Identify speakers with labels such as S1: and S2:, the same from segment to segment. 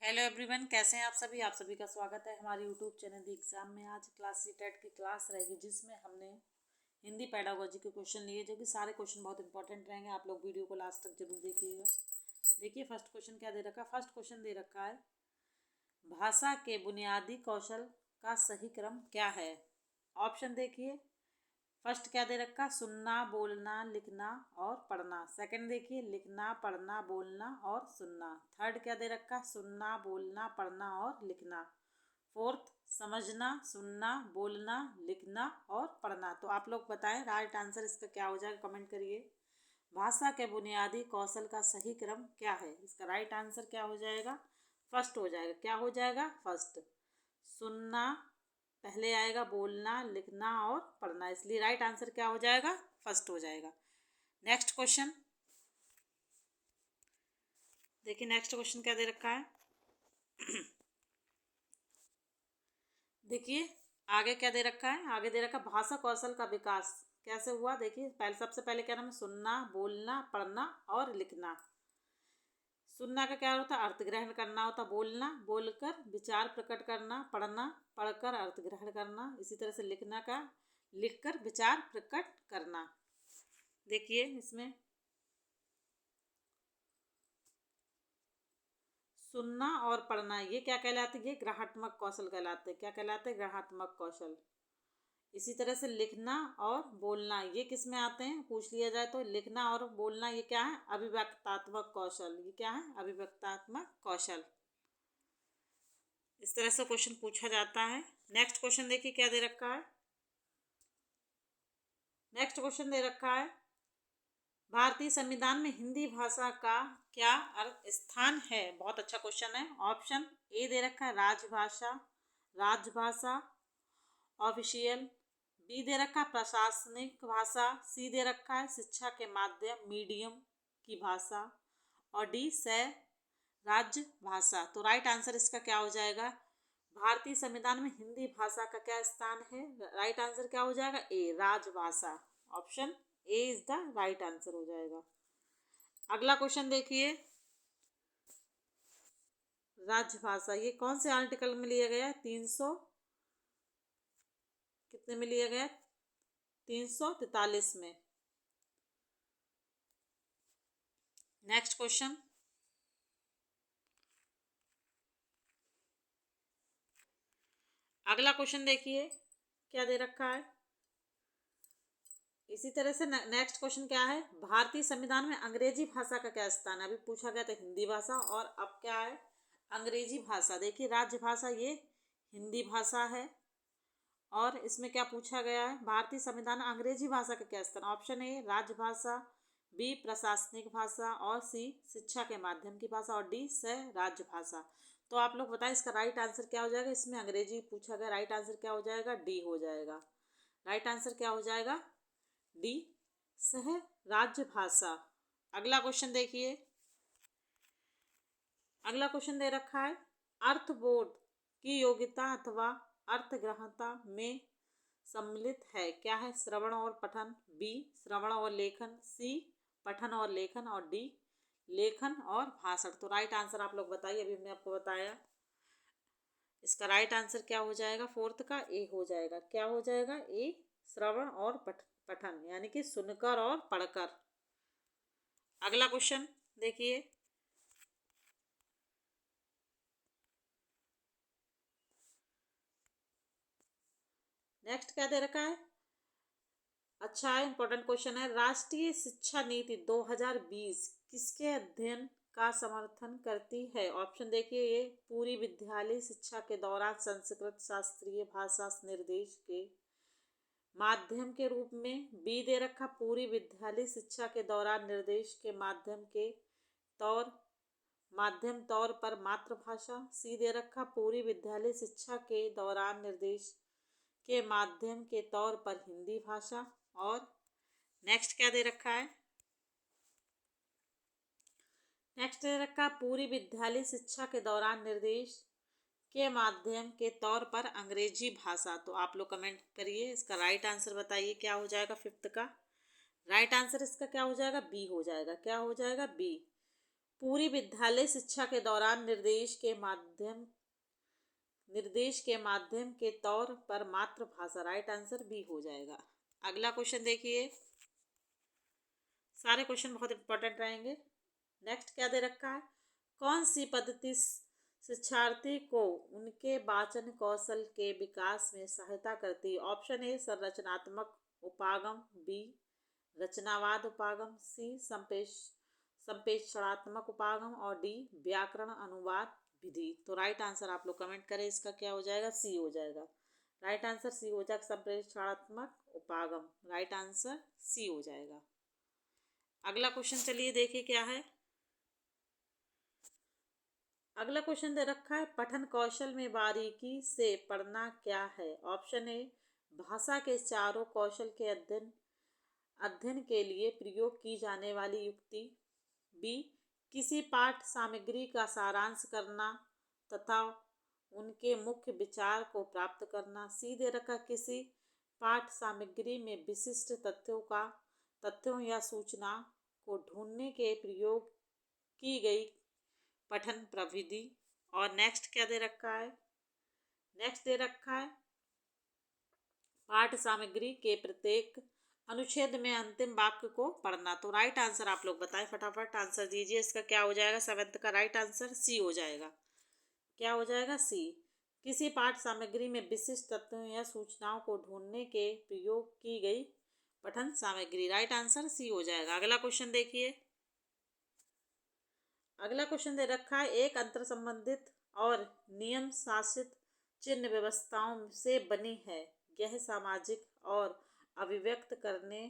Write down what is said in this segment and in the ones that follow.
S1: Hello everyone, कैसे हैं आप सभी का स्वागत है हमारे यूट्यूब चैनल दी एग्ज़ाम में। आज क्लास सी टेट की क्लास रहेगी जिसमें हमने हिंदी पेडागोजी के क्वेश्चन लिए, जो कि सारे क्वेश्चन बहुत इंपॉर्टेंट रहेंगे। आप लोग वीडियो को लास्ट तक जरूर देखिएगा। देखिए फर्स्ट क्वेश्चन क्या दे रखा है। फर्स्ट क्वेश्चन दे रखा है, भाषा के बुनियादी कौशल का सही क्रम क्या है। ऑप्शन देखिए। फर्स्ट क्या दे रखा, सुनना, बोलना, लिखना और पढ़ना। सेकंड देखिए, लिखना, पढ़ना, बोलना और सुनना। थर्ड क्या दे रखा, सुनना, बोलना, पढ़ना और लिखना। फोर्थ, समझना, सुनना, बोलना, लिखना और पढ़ना। तो आप लोग बताएं राइट आंसर इसका क्या हो जाएगा, कमेंट करिए। भाषा के बुनियादी कौशल का सही क्रम क्या है, इसका राइट आंसर क्या हो जाएगा, फर्स्ट हो जाएगा। क्या हो जाएगा, फर्स्ट। सुनना पहले आएगा, बोलना, लिखना और पढ़ना, इसलिए राइट आंसर क्या हो जाएगा, फर्स्ट हो जाएगा। नेक्स्ट क्वेश्चन देखिए। नेक्स्ट क्वेश्चन क्या दे रखा है देखिए आगे क्या दे रखा है। आगे दे रखा, भाषा कौशल का विकास कैसे हुआ। देखिए पहले, सबसे पहले क्या नाम है, सुनना, बोलना, पढ़ना और लिखना। सुनना का क्या होता है, अर्थ ग्रहण करना होता। बोलना, बोलकर विचार प्रकट करना। पढ़ना, पढ़कर अर्थ ग्रहण करना। इसी तरह से लिखना का, लिखकर विचार प्रकट करना। देखिए इसमें सुनना और पढ़ना ये क्या कहलाते हैं, ये ग्रहात्मक कौशल कहलाते हैं। क्या कहलाते हैं, ग्रहात्मक कौशल। इसी तरह से लिखना और बोलना ये किस में आते हैं, पूछ लिया जाए तो लिखना और बोलना ये क्या है, अभिव्यक्तात्मक कौशल। ये क्या है, अभिव्यक्तात्मक कौशल। इस तरह से क्वेश्चन पूछा जाता है। नेक्स्ट क्वेश्चन देखिए क्या दे रखा है। नेक्स्ट क्वेश्चन दे रखा है, भारतीय संविधान में हिंदी भाषा का क्या अर्थ स्थान है। बहुत अच्छा क्वेश्चन है। ऑप्शन ए दे रखा है, राजभाषा, राजभाषा, ऑफिशियल। बी दे रखा है, प्रशासनिक भाषा। सी दे रखा है, शिक्षा के माध्यम, मीडियम की भाषा। और डी से राज्य भाषा। तो राइट आंसर इसका क्या हो जाएगा, भारतीय संविधान में हिंदी भाषा का क्या स्थान है। राइट आंसर क्या हो जाएगा, ए, राजभाषा। Option A is the right answer हो जाएगा। अगला क्वेश्चन देखिए, राजभाषा ये कौन से आर्टिकल में लिया गया, 300 कितने में लिया गया, 343 में। नेक्स्ट क्वेश्चन अगला क्वेश्चन देखिए क्या दे रखा है। इसी तरह से नेक्स्ट क्वेश्चन क्या है, भारतीय संविधान में अंग्रेजी भाषा का क्या स्थान है। अभी पूछा गया था हिंदी भाषा और अब क्या है, अंग्रेजी भाषा। देखिए राजभाषा ये हिंदी भाषा है और इसमें क्या पूछा गया है, भारतीय संविधान में अंग्रेजी भाषा का क्या स्थान। ऑप्शन ए राजभाषा, बी प्रशासनिक भाषा और सी शिक्षा के माध्यम की भाषा और डी से राज्य भाषा। तो आप लोग बताएं इसका राइट आंसर क्या हो जाएगा। इसमें अंग्रेजी पूछा गया, राइट आंसर क्या हो जाएगा, डी हो जाएगा। राइट आंसर क्या हो जाएगा, डी सह राज्य भाषा। अगला क्वेश्चन देखिए। अगला क्वेश्चन दे रखा है, अर्थ बोर्ड की योग्यता अथवा अर्थग्रहणता में सम्मिलित है। क्या है, श्रवण और पठन। बी श्रवण और लेखन। सी पठन और लेखन और डी लेखन और भाषण। तो राइट आंसर आप लोग बताइए। अभी हमने आपको बताया इसका राइट आंसर क्या हो जाएगा, फोर्थ का ए हो जाएगा। क्या हो जाएगा, ए श्रवण और पठन यानी कि सुनकर और पढ़कर। अगला क्वेश्चन देखिए। नेक्स्ट क्या दे रखा है, अच्छा है, इंपॉर्टेंट क्वेश्चन है। राष्ट्रीय शिक्षा नीति 2020 किसके अध्ययन का समर्थन करती है। ऑप्शन देखिए, ये पूरी विद्यालय शिक्षा के दौरान संस्कृत शास्त्रीय भाषा निर्देश के माध्यम के रूप में। बी दे रखा, पूरी विद्यालय शिक्षा के दौरान निर्देश के माध्यम तौर पर मातृभाषा। सी दे रखा, पूरी विद्यालय शिक्षा के दौरान निर्देश के माध्यम के तौर पर हिंदी भाषा। और नेक्स्ट क्या दे रखा है, नेक्स्ट दे रखा, पूरी विद्यालय शिक्षा के दौरान निर्देश के माध्यम के तौर पर अंग्रेजी भाषा। तो आप लोग कमेंट करिए, इसका राइट आंसर बताइए क्या हो जाएगा। फिफ्थ का राइट आंसर इसका क्या हो जाएगा, बी हो जाएगा। क्या हो जाएगा, बी। पूरी विद्यालय शिक्षा के दौरान निर्देश के माध्यम के तौर पर मातृभाषा। राइट आंसर बी हो जाएगा। अगला क्वेश्चन देखिए, सारे क्वेश्चन बहुत इंपॉर्टेंट रहेंगे। नेक्स्ट क्या दे रखा है, कौन सी पद्धति शिक्षार्थी को उनके वाचन कौशल के विकास में सहायता करती है। ऑप्शन ए संरचनात्मक उपागम, बी रचनावाद उपागम, सी संप्रेषणात्मक उपागम और डी व्याकरण अनुवाद विधि। तो राइट आंसर आप लोग कमेंट करें, इसका क्या हो जाएगा, सी हो जाएगा। राइट आंसर सी हो जाएगा, संप्रेषणात्मक उपागम। राइट आंसर सी हो जाएगा। अगला क्वेश्चन चलिए देखिए क्या है। अगला क्वेश्चन दे रखा है, पठन कौशल में बारीकी से पढ़ना क्या है। ऑप्शन ए भाषा के चारों कौशल के अध्ययन के लिए प्रयोग की जाने वाली युक्ति, बी किसी पाठ सामग्री का सारांश करना तथा उनके मुख्य विचार को प्राप्त करना, सी दे रखा किसी पाठ सामग्री में विशिष्ट तथ्यों या सूचना को ढूंढने के प्रयोग की गई पठन प्रविधि। और नेक्स्ट क्या दे रखा है, नेक्स्ट दे रखा है पाठ सामग्री के प्रत्येक अनुच्छेद में अंतिम वाक्य को पढ़ना। तो राइट आंसर आप लोग बताएं, फटाफट आंसर दीजिए। इसका क्या हो जाएगा, सेवेंथ का राइट आंसर सी हो जाएगा। क्या हो जाएगा, सी। किसी पाठ सामग्री में विशिष्ट तथ्यों या सूचनाओं को ढूंढने के प्रयोग की गई पठन सामग्री। राइट आंसर सी हो जाएगा। अगला क्वेश्चन देखिए, अगला क्वेश्चन दे रखा है, एक अंतर संबंधित और नियम शासित चिन्ह व्यवस्थाओं से बनी है। यह सामाजिक और अभिव्यक्त करने,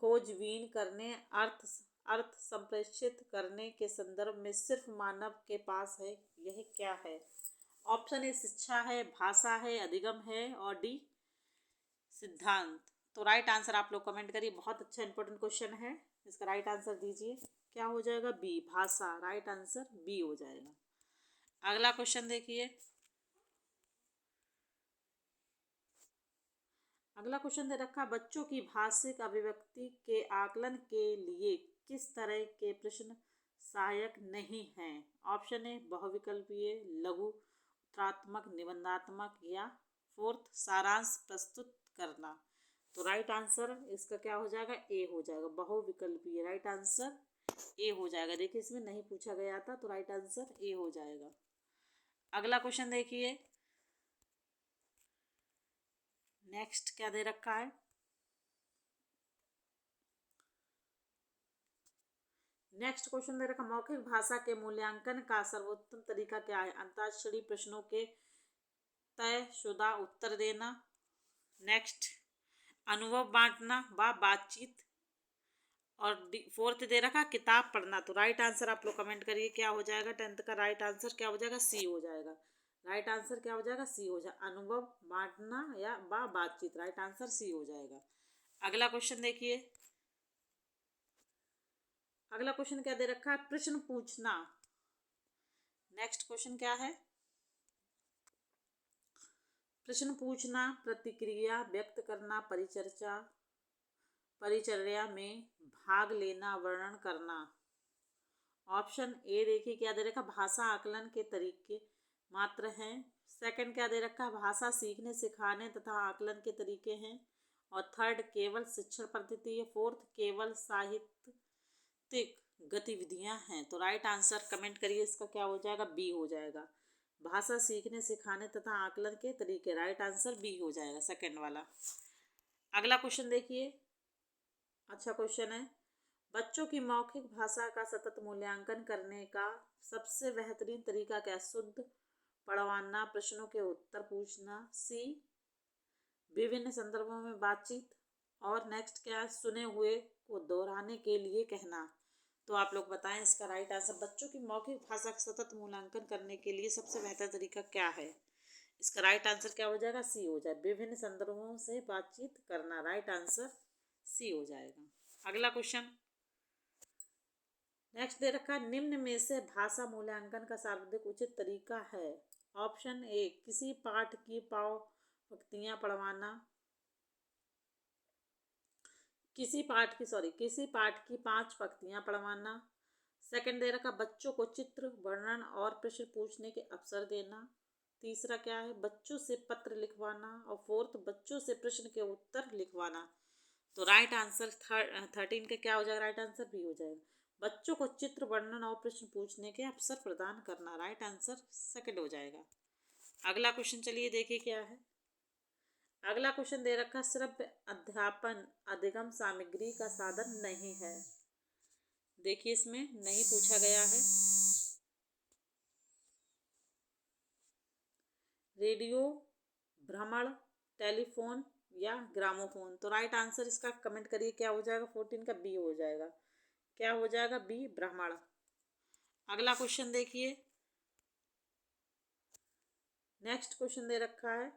S1: खोजबीन करने, अर्थ संप्रेषित करने के संदर्भ में सिर्फ मानव के पास है। यह क्या है। ऑप्शन ए शिक्षा है, भाषा है, अधिगम है और डी सिद्धांत। तो राइट आंसर आप लोग कमेंट करिए, बहुत अच्छा इंपॉर्टेंट क्वेश्चन है, इसका राइट आंसर दीजिए। क्या हो जाएगा, बी भाषा। राइट आंसर बी हो जाएगा। अगला क्वेश्चन देखिए, अगला क्वेश्चन दे रखा, बच्चों की भाषिक अभिव्यक्ति के आकलन के लिए किस तरह के प्रश्न सहायक नहीं हैं। ऑप्शन ए बहुविकल्पीय, लघु उत्तरात्मक, निबंधात्मक या फोर्थ सारांश प्रस्तुत करना। तो राइट आंसर इसका क्या हो जाएगा, ए हो जाएगा, बहुविकल्पीय। राइट आंसर ए हो जाएगा। देखिए इसमें नहीं पूछा गया था, तो राइट आंसर ए हो जाएगा। अगला क्वेश्चन देखिए, नेक्स्ट क्या दे रखा है, नेक्स्ट क्वेश्चन दे रखा, मौखिक भाषा के मूल्यांकन का सर्वोत्तम तरीका क्या है। अंताक्षरी प्रश्नों के तयशुदा उत्तर देना, नेक्स्ट अनुभव बांटना व बातचीत, और फोर्थ दे रखा किताब पढ़ना। तो राइट आंसर आप लोग कमेंट करिए, क्या हो जाएगा। टेंथ का राइट आंसर क्या हो जाएगा, सी हो जाएगा। राइट आंसर क्या हो जाएगा, सी हो जाएगा। अनुभव बांटना या बातचीत। राइट आंसर सी हो जाएगा। अगला क्वेश्चन देखिए, अगला क्वेश्चन क्या दे रखा है, प्रश्न पूछना। नेक्स्ट क्वेश्चन क्या है, प्रश्न पूछना, प्रतिक्रिया व्यक्त करना, परिचर्या में भाग लेना, वर्णन करना। ऑप्शन ए देखिए क्या दे रखा, भाषा आकलन के तरीके मात्र हैं। सेकंड क्या दे रखा है, भाषा सीखने सिखाने तथा आकलन के तरीके हैं। और थर्ड केवल शिक्षण पद्धति है। फोर्थ केवल साहित्यिक गतिविधियां हैं। तो राइट आंसर कमेंट करिए, इसका क्या हो जाएगा, बी हो जाएगा। भाषा सीखने सिखाने तथा आकलन के तरीके। राइट आंसर बी हो जाएगा, सेकंड वाला। अगला क्वेश्चन देखिए, अच्छा क्वेश्चन है, बच्चों की मौखिक भाषा का सतत मूल्यांकन करने का सबसे बेहतरीन तरीका क्या। शुद्ध पढ़वाना, प्रश्नों के उत्तर पूछना, सी विभिन्न संदर्भों में बातचीत, और नेक्स्ट क्या है, सुने हुए को दोहराने के लिए कहना। तो आप लोग बताएं इसका राइट आंसर। बच्चों की मौखिक भाषा का सतत मूल्यांकन करने के लिए सबसे बेहतर तरीका क्या है। इसका राइट आंसर क्या हो जाएगा, सी हो जाए, विभिन्न संदर्भों से बातचीत करना। राइट आंसर सी हो जाएगा। अगला क्वेश्चन नेक्स्ट दे रखा है, निम्न में से भाषा मूल्यांकन का सर्वाधिक उचित तरीका है। ऑप्शन ए किसी पाठ की पंक्तियां पढ़वाना, किसी पाठ की 5 पंक्तियां पढ़वाना, सेकंड दे रखा बच्चों को चित्र वर्णन और प्रश्न पूछने के अवसर देना। तीसरा क्या है, बच्चों से पत्र लिखवाना। और फोर्थ, बच्चों से प्रश्न के उत्तर लिखवाना। तो राइट आंसर 13 का क्या हो जाएगा, राइट आंसर भी हो जाएगा। बच्चों को चित्र वर्णन और प्रश्न पूछने के अवसर प्रदान करना, राइट आंसर सेकंड हो जाएगा। अगला क्वेश्चन चलिए देखिए क्या है। अगला क्वेश्चन दे रखा श्रव्य अध्यापन अधिगम सामग्री का साधन नहीं है। देखिए इसमें नहीं पूछा गया है। रेडियो, भ्रमण, टेलीफोन या ग्रामोफोन। तो राइट आंसर इसका कमेंट करिए क्या हो जाएगा, 14 का बी हो जाएगा। क्या हो जाएगा, बी भ्रमण। अगला क्वेश्चन देखिए। नेक्स्ट क्वेश्चन दे रखा है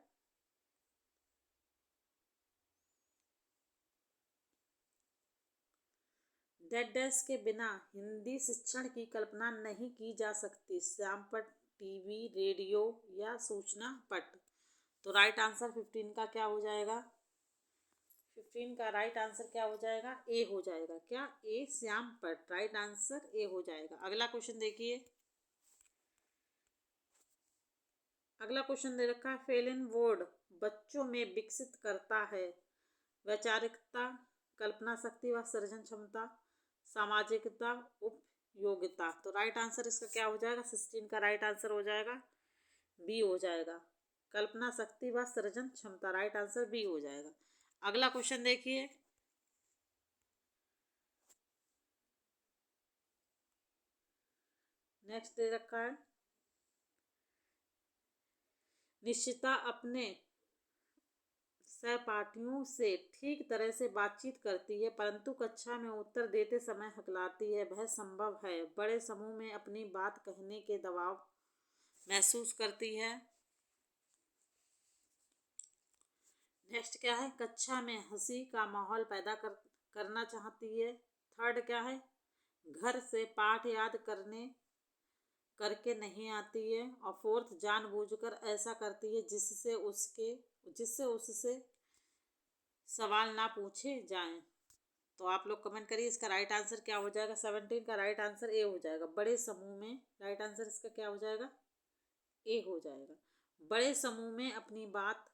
S1: डेड डैश के बिना हिंदी शिक्षण की कल्पना नहीं की जा सकती। श्यामपट, टीवी, रेडियो या सूचना पट। तो राइट आंसर 15 का क्या हो जाएगा, 15 का राइट आंसर क्या हो जाएगा, ए हो जाएगा। क्या, ए श्यामपट, राइट आंसर ए हो जाएगा। अगला क्वेश्चन देखिए। अगला क्वेश्चन दे रखा है फेलिन बोर्ड बच्चों में विकसित करता है वैचारिकता, कल्पना शक्ति व सृजन क्षमता, सामाजिकता, उपयोगिता। तो राइट आंसर इसका क्या हो जाएगा, 16 का राइट आंसर हो जाएगा, बी हो जाएगा। कल्पना शक्ति व सृजन क्षमता, राइट आंसर बी हो जाएगा। अगला क्वेश्चन देखिए। नेक्स्ट दे रखा है निश्चिता अपने सहपाठियों से ठीक तरह से बातचीत करती है परंतु कक्षा में उत्तर देते समय हकलाती है। वह संभव है। बड़े समूह में अपनी बात कहने के दबाव महसूस करती है। नेक्स्ट क्या है, कक्षा में हंसी का माहौल पैदा करना चाहती है। थर्ड क्या है, घर से पाठ याद करके नहीं आती है। और फोर्थ, जानबूझकर ऐसा करती है जिससे उससे सवाल ना पूछे जाएं। तो आप लोग कमेंट करिए इसका राइट आंसर क्या हो जाएगा। 17 का राइट आंसर ए हो जाएगा। बड़े समूह में राइट आंसर इसका क्या हो जाएगा, ए हो जाएगा। बड़े समूह में अपनी बात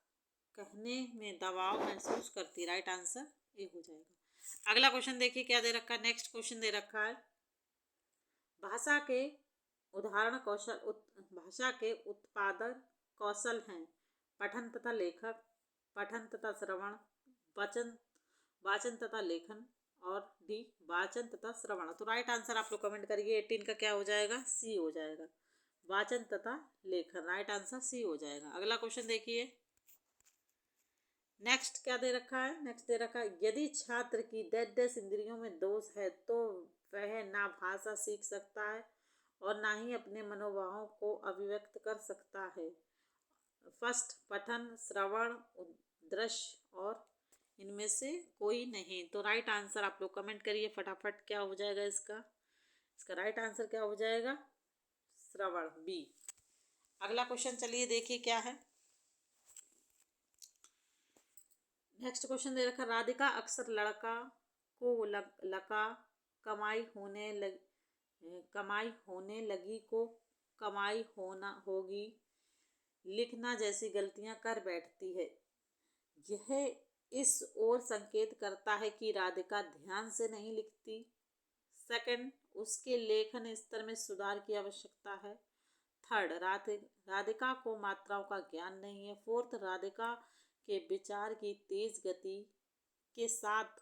S1: कहने में दबाव महसूस करती, राइट आंसर ए हो जाएगा। अगला क्वेश्चन देखिए क्या दे रखा है। नेक्स्ट क्वेश्चन दे रखा है भाषा के भाषा के उत्पादन कौशल हैं पठन तथा लेखक, पठन तथा श्रवण, वचन वाचन तथा लेखन, और डी वाचन तथा श्रवण। तो राइट आंसर आप लोग कमेंट करिए। 18 का क्या हो जाएगा, सी हो जाएगा। वाचन तथा लेखन, राइट आंसर सी हो जाएगा। अगला क्वेश्चन देखिए। नेक्स्ट क्या दे रखा है, नेक्स्ट दे रखा है यदि छात्र की 10 इंद्रियों में दोष है तो वह ना भाषा सीख सकता है और ना ही अपने मनोभावों को अभिव्यक्त कर सकता है। फर्स्ट, पठन, श्रवण, दृश्य, और इनमें से कोई नहीं। तो राइट आंसर आप लोग कमेंट करिए फटाफट क्या हो जाएगा इसका राइट आंसर क्या हो जाएगा, श्रवण, बी। अगला क्वेश्चन चलिए देखिए क्या है। नेक्स्ट क्वेश्चन दे रखा राधिका अक्सर लड़का को लका, कमाई होने लगी को कमाई होना होगी, लिखना जैसी गलतियां कर बैठती है। यह इस ओर संकेत करता है कि राधिका ध्यान से नहीं लिखती। सेकंड, उसके लेखन स्तर में सुधार की आवश्यकता है। थर्ड, राधिका को मात्राओं का ज्ञान नहीं है। फोर्थ, राधिका के विचार की तेज गति के साथ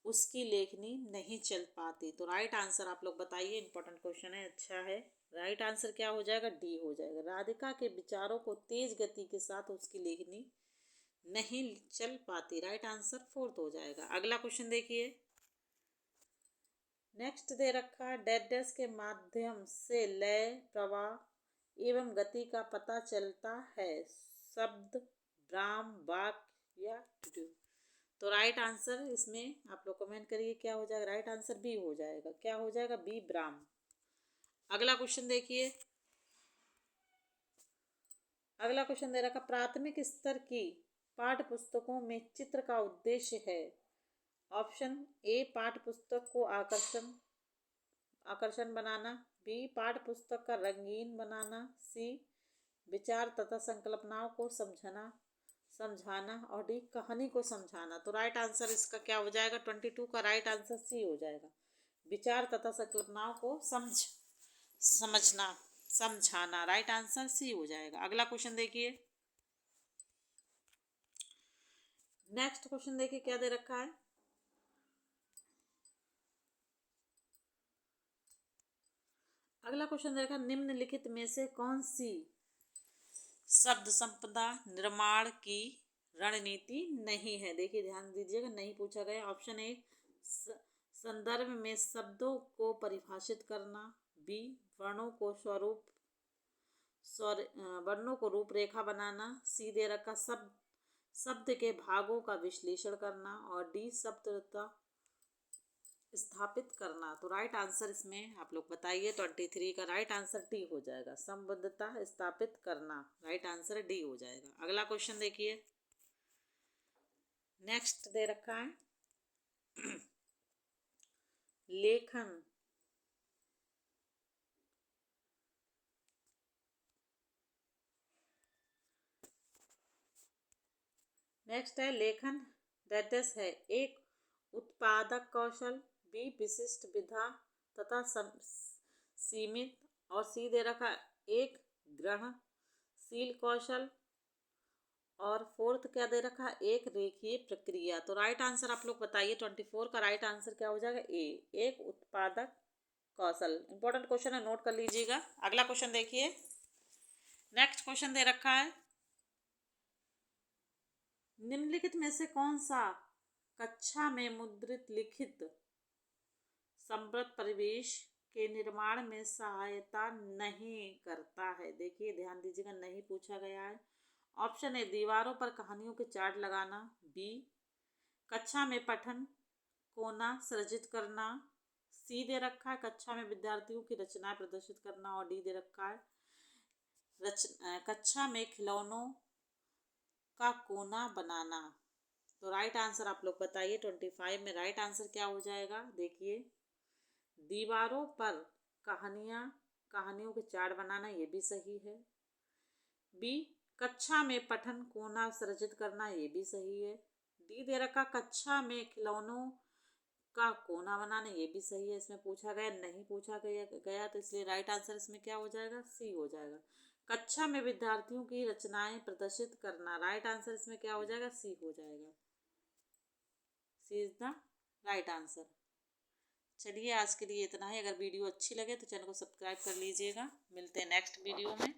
S1: उसकी लेखनी नहीं चल पाती। तो राइट आंसर आप लोग बताइए, इंपॉर्टेंट क्वेश्चन है, अच्छा है। राइट आंसर क्या हो जाएगा, डी हो जाएगा। राधिका के विचारों को तेज गति के साथ उसकी लेखनी नहीं चल पाती, राइट आंसर फोर्थ हो जाएगा। अगला क्वेश्चन देखिए। नेक्स्ट दे रखा है डैश के माध्यम से लय, प्रवाह एवं गति का पता चलता है। शब्द, ब्राम, वाक्य या ट्यून। तो राइट आंसर इसमें आप लोग कमेंट करिए क्या हो जाएगा, राइट आंसर बी हो जाएगा। क्या हो जाएगा, बी, ब्राम। अगला क्वेश्चन देखिए। अगला क्वेश्चन दे रखा प्राथमिक स्तर की पाठ्य पुस्तकों में चित्र का उद्देश्य है। ऑप्शन ए, पाठ्य पुस्तक को आकर्षण बनाना, बी पाठ्य पुस्तक का रंगीन बनाना, सी विचार तथा संकल्पनाओं को समझाना और डी कहानी को समझाना। तो राइट आंसर इसका क्या हो जाएगा? 22 का राइट आंसर सी हो जाएगा, विचार तथा संकल्पनाओं को समझाना। राइट आंसर सी हो जाएगा। अगला क्वेश्चन देखिए। नेक्स्ट क्वेश्चन देखिए क्या दे रखा है। अगला क्वेश्चन दे रखा है, निम्नलिखित में से कौन सी शब्द संपदा निर्माण की रणनीति नहीं है? देखिए ध्यान दीजिएगा, नहीं पूछा गया। ऑप्शन ए संदर्भ में शब्दों को परिभाषित करना, बी वर्णों को रूपरेखा बनाना, सी दे रखा शब्द के भागों का विश्लेषण करना और डी शब्दता स्थापित करना। तो राइट आंसर इसमें आप लोग बताइए। 23 का राइट आंसर डी हो जाएगा, संबद्धता स्थापित करना। राइट आंसर डी हो जाएगा। अगला क्वेश्चन देखिए। नेक्स्ट दे रखा है लेखन नेक्स्ट है लेखन दैट्स है एक उत्पादक कौशल, बी विशिष्ट विधा तथा सीमित और सी दे रखा एक ग्रहणशील कौशल और फोर्थ क्या दे रखा एक रेखीय प्रक्रिया। तो राइट आंसर आप लोग बताइए। 24 का राइट आंसर क्या हो जाएगा? ए एक उत्पादक कौशल। इंपॉर्टेंट क्वेश्चन है, नोट कर लीजिएगा। अगला क्वेश्चन देखिए। नेक्स्ट क्वेश्चन दे रखा है, निम्नलिखित में से कौन सा कक्षा में मुद्रित लिखित समृद्ध परिवेश के निर्माण में सहायता नहीं करता है? देखिए ध्यान दीजिएगा, नहीं पूछा गया है। ऑप्शन ए दीवारों पर कहानियों के चार्ट लगाना, बी कक्षा में पठन कोना सृजित करना, सी दे रखा है कक्षा में विद्यार्थियों की रचनाएं प्रदर्शित करना और डी दे रखा है कक्षा में खिलौनों का कोना बनाना। तो राइट आंसर आप लोग बताइए। 25 में राइट आंसर क्या हो जाएगा? देखिए दीवारों पर कहानियों के चार्ट बनाना, ये भी सही है। बी कक्षा में पठन कोना सृजित करना, ये भी सही है। डी दे रखा कक्षा में खिलौनों का कोना बनाना, ये भी सही है। इसमें पूछा गया, नहीं पूछा गया तो इसलिए राइट आंसर इसमें क्या हो जाएगा? सी हो जाएगा, कक्षा में विद्यार्थियों की रचनाएं प्रदर्शित करना। राइट आंसर इसमें क्या हो जाएगा? सी हो जाएगा। सी इज द राइट आंसर। चलिए आज के लिए इतना ही। अगर वीडियो अच्छी लगे तो चैनल को सब्सक्राइब कर लीजिएगा। मिलते हैं नेक्स्ट वीडियो में।